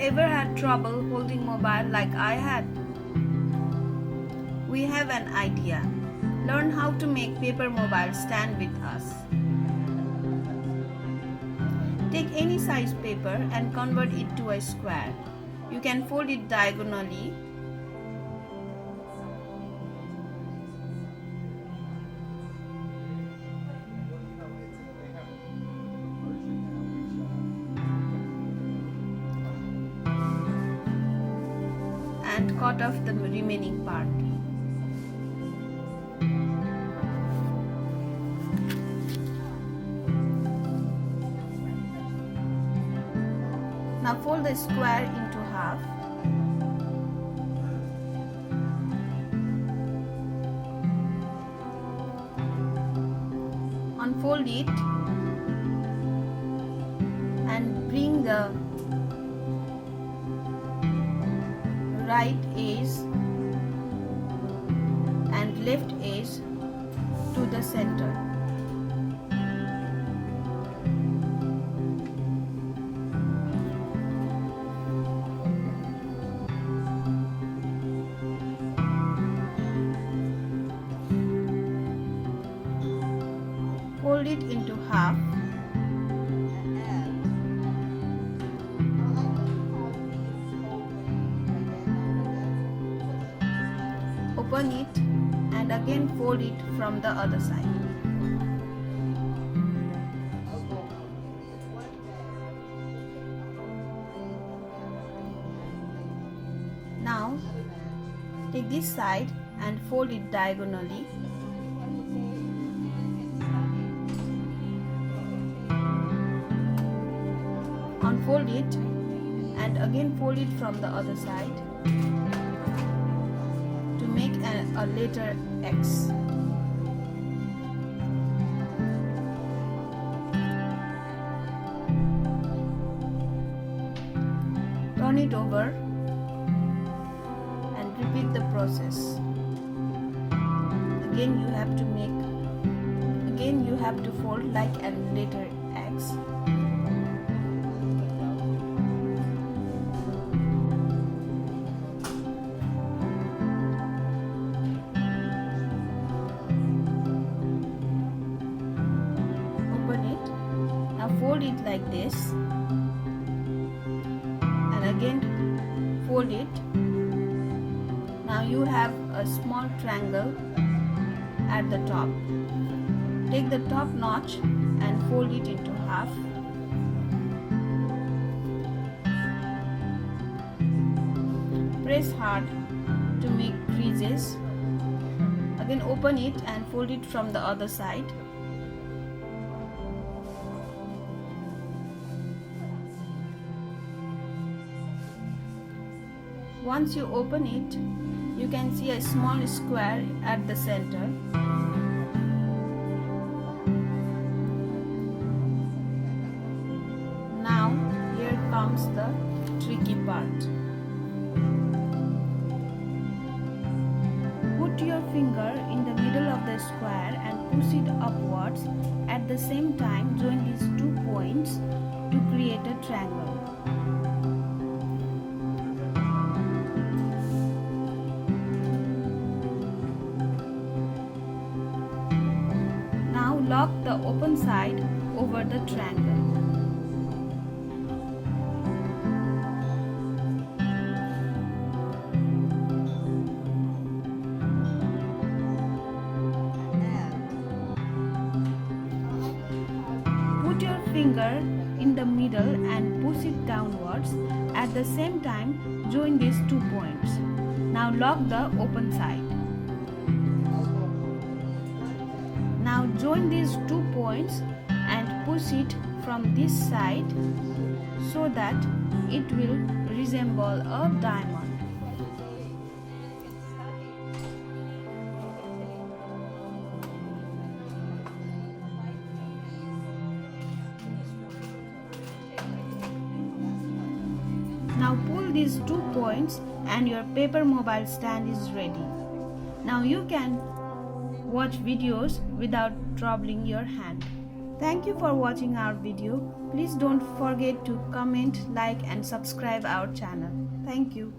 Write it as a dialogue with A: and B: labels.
A: ever had trouble holding mobile like I had? We have an idea. Learn how to make paper mobile stand with us. Take any size paper and convert it to a square. You can fold it diagonally and cut off the remaining part. Now fold the square into half. Unfold it and bring the right edge and left edge to the center. Fold it into half. Open it and again fold it from the other side. Now take this side and fold it diagonally. Unfold it and again fold it from the other side to make a letter X. Turn it over and repeat the process. Again you have to fold like a letter X. Fold it like this and again fold it. Now you have a small triangle at the top. Take the top notch and fold it into half. Press hard to make creases. Again open it and fold it from the other side. Once you open it, you can see a small square at the center. Now, here comes the tricky part. Put your finger in the middle of the square and push it upwards. At the same time, join these 2 points to create a triangle. Lock the open side over the triangle. Put your finger in the middle and push it downwards. At the same time, join these 2 points. Now lock the open side. Now join these 2 points and push it from this side so that it will resemble a diamond. Now pull these 2 points and your paper mobile stand is ready. Now you can watch videos without troubling your hand. Thank you for watching our video. Please don't forget to comment, like and subscribe our channel. Thank you.